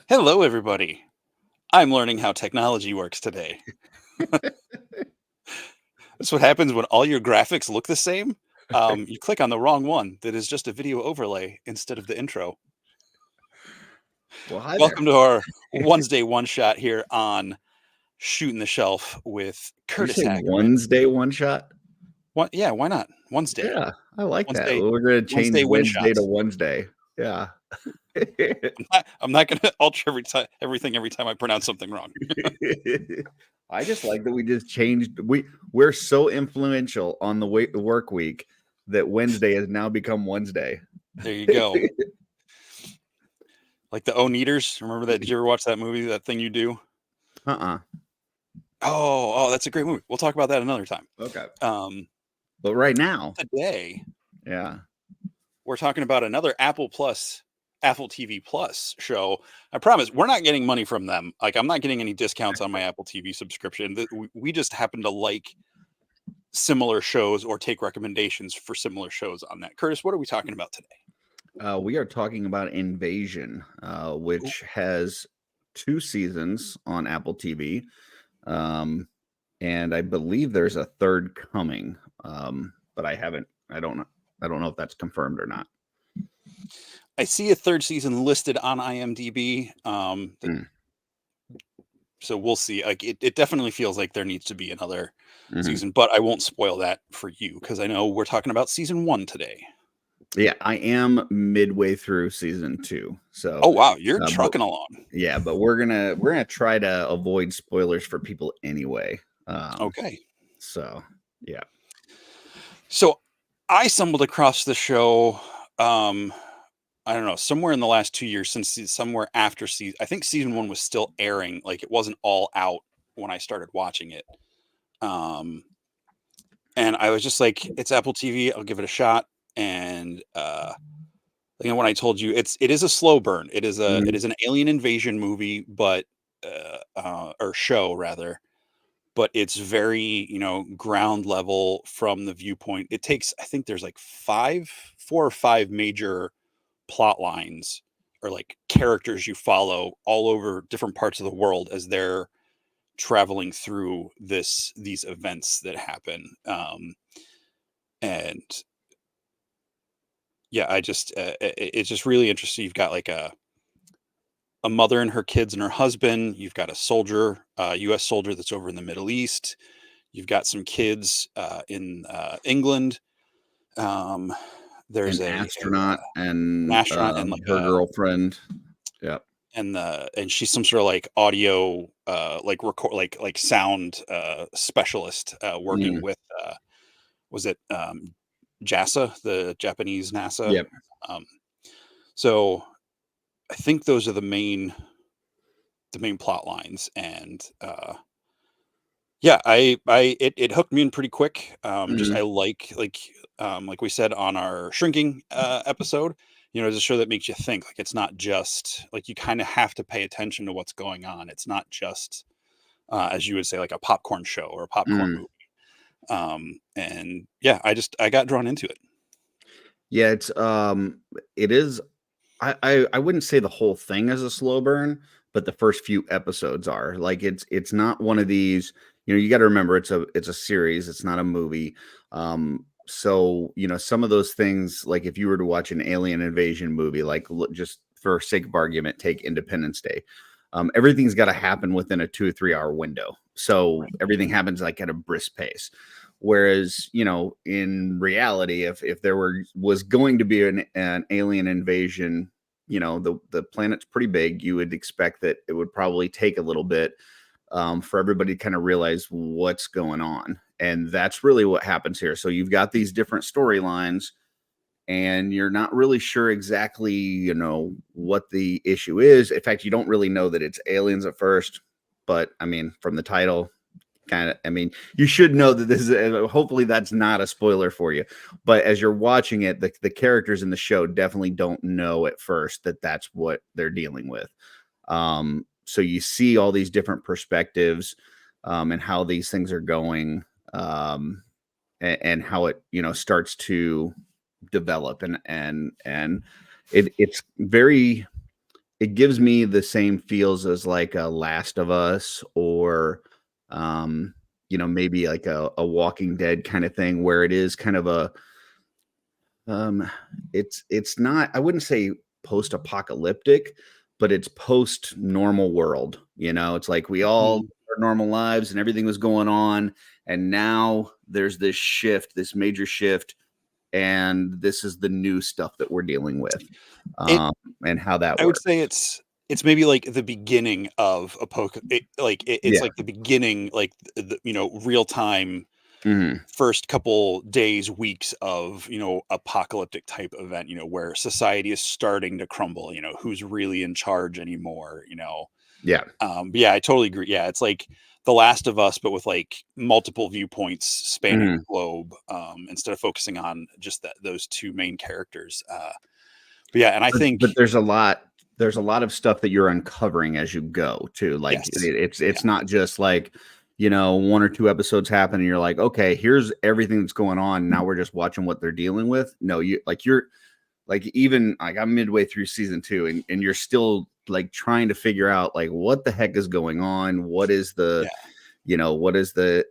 Hello, everybody. I'm learning how technology works today. That's what happens when all your graphics look the same. You click on the wrong one that is just a video overlay instead of the intro. Well, hi there. Welcome to our Wednesday one shot here on Shooting the Shelf with Did you Curtis say Hackerman. Wednesday one shot? Yeah, why not? Wednesday. Yeah, I like that. Wednesday. We're gonna change Wednesday win Wednesday to shots. Wednesday. Yeah. I'm not going to alter everything every time I pronounce something wrong. I just like that we just changed. We're so influential on the work week that Wednesday has now become Wednesday. There you go. Like the O-Neaters. Remember that? Did you ever watch that movie, That Thing You Do? Oh, that's a great movie. We'll talk about that another time. Okay. But right now, today, yeah, we're talking about another Apple TV Plus show. I promise we're not getting money from them. Like, I'm not getting any discounts on my Apple TV subscription. We just happen to like similar shows or take recommendations for similar shows on that. Curtis, what are we talking about today? we are talking about Invasion, which has 2 seasons on Apple TV. And I believe there's a third coming. But I don't know if that's confirmed or not. I see a third season listed on IMDb. So we'll see. Like it definitely feels like there needs to be another season, but I won't spoil that for you because I know we're talking about season 1 today. Yeah, I am midway through season 2. So oh wow, you're trucking along. Yeah, but we're gonna try to avoid spoilers for people anyway. Okay. So yeah. So I stumbled across the show. I don't know, somewhere in the last 2 years, somewhere after I think season 1 was still airing. Like it wasn't all out when I started watching it. And I was just like, it's Apple TV. I'll give it a shot. And when I told you it is a slow burn. It is an alien invasion movie, but or show rather. But it's very, ground level from the viewpoint. It takes, I think there's like 4 or 5 major plot lines or like characters you follow all over different parts of the world as they're traveling through these events that happen. And yeah, it's just really interesting. You've got like a mother and her kids and her husband. You've got a soldier, U.S. soldier that's over in the Middle East. You've got some kids in England. There's an astronaut and like her girlfriend. Yep. And she's some sort of like audio like record like sound specialist working with was it JASA, the Japanese NASA? Yep. So I think those are the main plot lines, and yeah, it hooked me in pretty quick. Just I like we said on our shrinking episode, it's a show that makes you think. Like it's not just like you kind of have to pay attention to what's going on. It's not just as you would say like a popcorn show or a popcorn movie. And yeah, I got drawn into it. Yeah, it is. I wouldn't say the whole thing is a slow burn, but the first few episodes are. Like it's not one of these. You got to remember it's a series. It's not a movie. So some of those things, like if you were to watch an alien invasion movie, like just for sake of argument, take Independence Day. Everything's got to happen within a 2 or 3 hour window. So everything happens like at a brisk pace. Whereas, in reality, if there was going to be an alien invasion, the planet's pretty big. You would expect that it would probably take a little bit for everybody to kind of realize what's going on. And that's really what happens here. So you've got these different storylines and you're not really sure exactly, what the issue is. In fact, you don't really know that it's aliens at first. But I mean, from the title, you should know that this is, hopefully that's not a spoiler for you, but as you're watching it, the characters in the show definitely don't know at first that that's what they're dealing with. So you see all these different perspectives, and how these things are going, and how it, starts to develop and it gives me the same feels as like a Last of Us or, um, maybe like a Walking Dead kind of thing where it is kind of a, um, it's not, I wouldn't say post-apocalyptic, but it's post-normal world. It's like we all Mhm. lived our normal lives and everything was going on, and now there's this shift, this major shift, and this is the new stuff that we're dealing with, It um, and how that I would works. say it's maybe like the beginning of it's Yeah. like the beginning, like real time Mhm. first couple days, weeks of, apocalyptic type event, where society is starting to crumble, who's really in charge anymore, Yeah. But yeah, I totally agree. Yeah, it's like The Last of Us, but with like multiple viewpoints spanning the Mhm. globe, instead of focusing on just those two main characters. But yeah, and I But think there's a lot of stuff that you're uncovering as you go too. Like yes, it's yeah, not just like, 1 or 2 episodes happen and you're like, "Okay, here's everything that's going on. Now we're just watching what they're dealing with." No, you're like even like I'm midway through season 2 and you're still like trying to figure out like what the heck is going on? yeah, What is the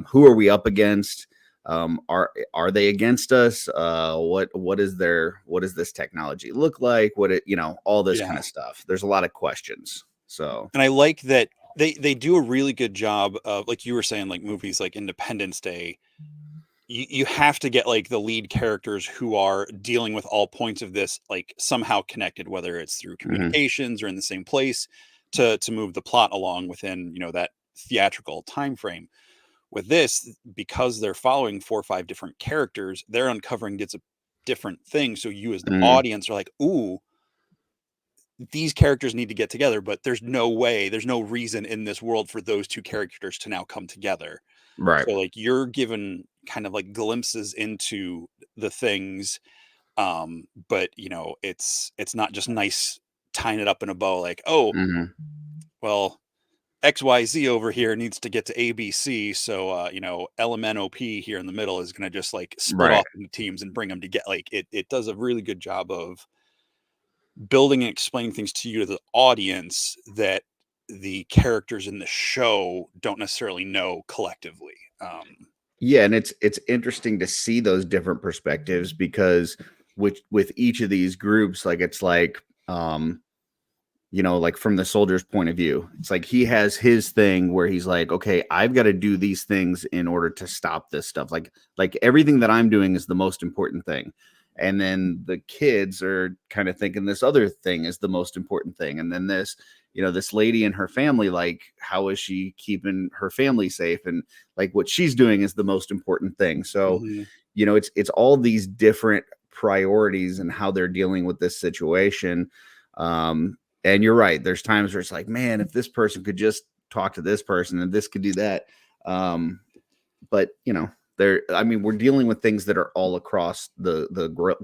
who are we up against? Are they against us? What does this technology look like? All this kind yeah. of stuff. There's a lot of questions. So And I like that they do a really good job of, like you were saying, like movies like Independence Day. You have to get like the lead characters who are dealing with all points of this like somehow connected, whether it's through mhm, communications or in the same place to move the plot along within, that theatrical time frame. With this, because they're following 4 or 5 different characters, they're uncovering gets a different thing. So you as the mhm, audience are like, ooh, these characters need to get together, but there's no way, there's no reason in this world for those 2 characters to now come together. right. So, like, you're given kind of like glimpses into the things, but, it's not just nice tying it up in a bow like, "Oh, Mhm, well, XYZ over here needs to get to ABC, so, LMNOP here in the middle is gonna just, like, split right. off into teams and bring them to get like, it does a really good job of building and explaining things to you, the audience, that the characters in the show don't necessarily know collectively. Yeah, and it's interesting to see those different perspectives because with each of these groups, like it's like like from the soldier's point of view, it's like he has his thing where he's like, okay, I've got to do these things in order to stop this stuff. Like everything that I'm doing is the most important thing. And then the kids are kind of thinking this other thing is the most important thing. And then this lady and her family, like, how is she keeping her family safe? And like what she's doing is the most important thing. So, Mhm. it's all these different priorities and how they're dealing with this situation. Um, and you're right. There's times where it's like, man, if this person could just talk to this person and this could do that. Um, but I mean, we're dealing with things that are all across the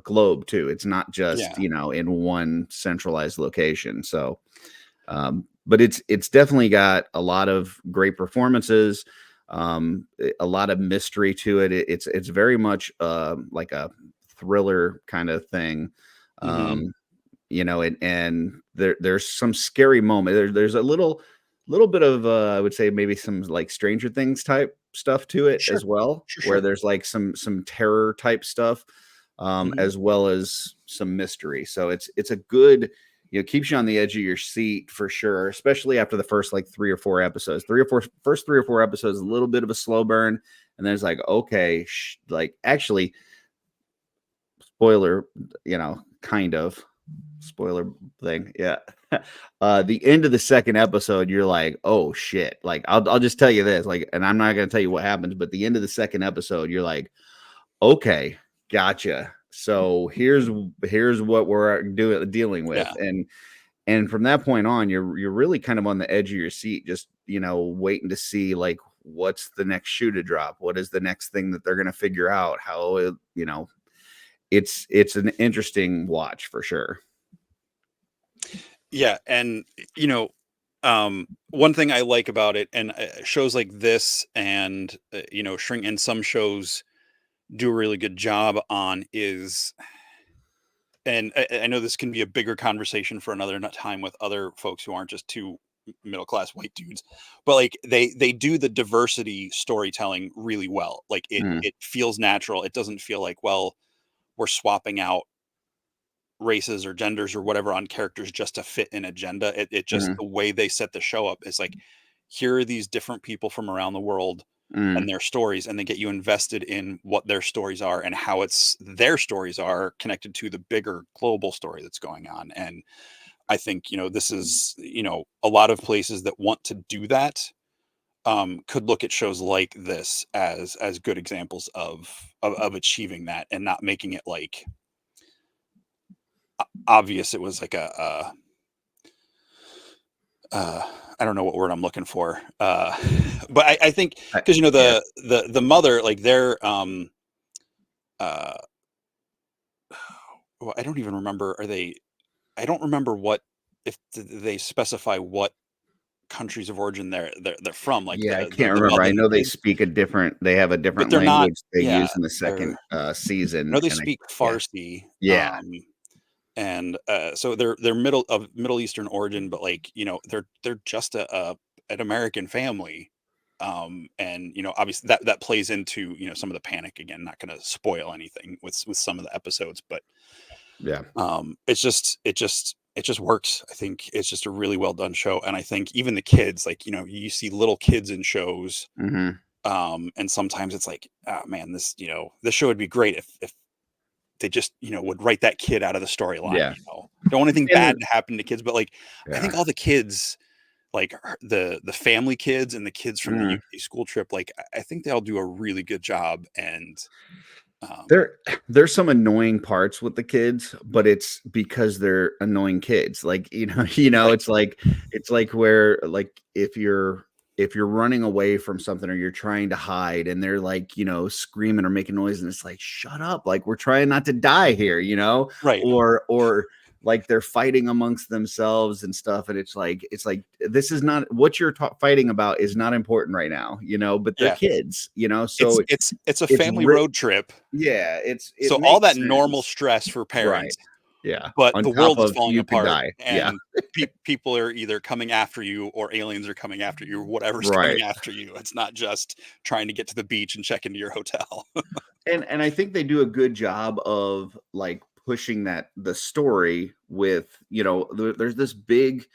globe too. It's not just Yeah. in one centralized location. So, but it's definitely got a lot of great performances, a lot of mystery to it. It's very much like a thriller kind of thing. Mhm. Um, and there's some scary moment. There's a little bit of I would say maybe some like Stranger Things type stuff to it Sure. as well, Sure, where sure. there's like some terror type stuff, Mhm. as well as some mystery. So it's a good, keeps you on the edge of your seat for sure, especially after the first like 3 or 4 episodes. First 3 or 4 episodes, a little bit of a slow burn, and then it's like, okay, like actually, spoiler, kind of spoiler thing. Yeah. The end of the second episode, you're like, oh shit. Like, I'll just tell you this, like, and I'm not gonna tell you what happens, but the end of the second episode, you're like, okay, gotcha. So here's what we're dealing with. Yeah. And from that point on, you're really kind of on the edge of your seat, just waiting to see like what's the next shoe to drop, what is the next thing that they're gonna figure out, how it's an interesting watch for sure. Yeah, and, one thing I like about it, and, shows like this and, Shrink, and some shows do a really good job on, is and I know this can be a bigger conversation for another time with other folks who aren't just two middle class white dudes, but like they do the diversity storytelling really well. Like Mm, it feels natural. It doesn't feel like, well, we're swapping out races or genders or whatever on characters just to fit an agenda. It just, mhm, the way they set the show up is like, here are these different people from around the world and mm, their stories, and they get you invested in what their stories are and how it's their stories are connected to the bigger global story that's going on. And I think, this is, a lot of places that want to do that could look at shows like this as good examples of achieving that, and not making it like obvious. It was like uh I don't know what word I'm looking for. But I think, because yeah, the mother, like, they're uh well, I don't even remember, I don't remember what, if they specify what countries of origin they're from, like yeah, I the can't the remember. mother I and the know they kids, speak they have a but different they're not, language they yeah, use in the they're second, season, no, they and speak yeah, Farsi. yeah, And so they're Middle Eastern origin, but like, they're just an American family. And obviously that plays into, some of the panic. Again, not going to spoil anything with some of the episodes, but yeah, it just works. I think it's just a really well done show, and I think even the kids, like, you see little kids in shows, mhm, and sometimes it's like, oh man, this show would be great if they just, would write that kid out of the storyline. yeah, Don't want anything bad and to happen to kids, but like, I yeah, think all the kids, like, the family kids and the kids from the mm. UK school trip, like, I think they all do a really good job. And There there's some annoying parts with the kids, but it's because they're annoying kids. Like, right, it's like where, like, if you're running away from something or you're trying to hide and they're like, screaming or making noise, and it's like, shut up, like, we're trying not to die here, right, or like they're fighting amongst themselves and stuff, and it's like this is not what you're fighting about, is not important right now, but they're yeah. kids, It's so it's it's a it's family road trip, yeah, it so all makes that normal sense. stress for Right. parents, Yeah. but On the top world is of falling you could apart, die. Yeah. and people are either coming after you, or aliens are coming after you, or whatever's coming Right. after you. It's not just trying to get to the beach and check into your hotel. And I think they do a good job of, like, pushing the story with, there's this big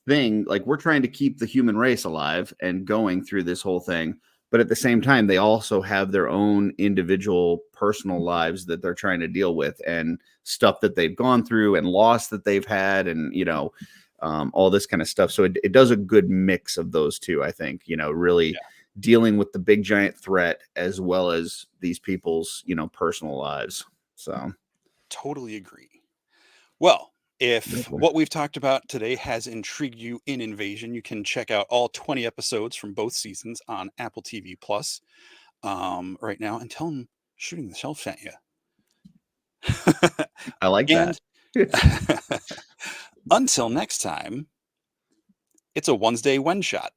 thing, like, we're trying to keep the human race alive and going through this whole thing, but at the same time they also have their own individual personal lives that they're trying to deal with, and stuff that they've gone through and loss that they've had, and all this kind of stuff. So it does a good mix of those two, I think, really Yeah, dealing with the big giant threat as well as these people's, personal lives. So totally agree. Well, if definitely. what we've talked about today has intrigued you in Invasion, you can check out all 20 episodes from both seasons on Apple TV Plus right now, and tell them Shooting the Shelf sent you. I like that. And until next time, it's a Wednesday one shot.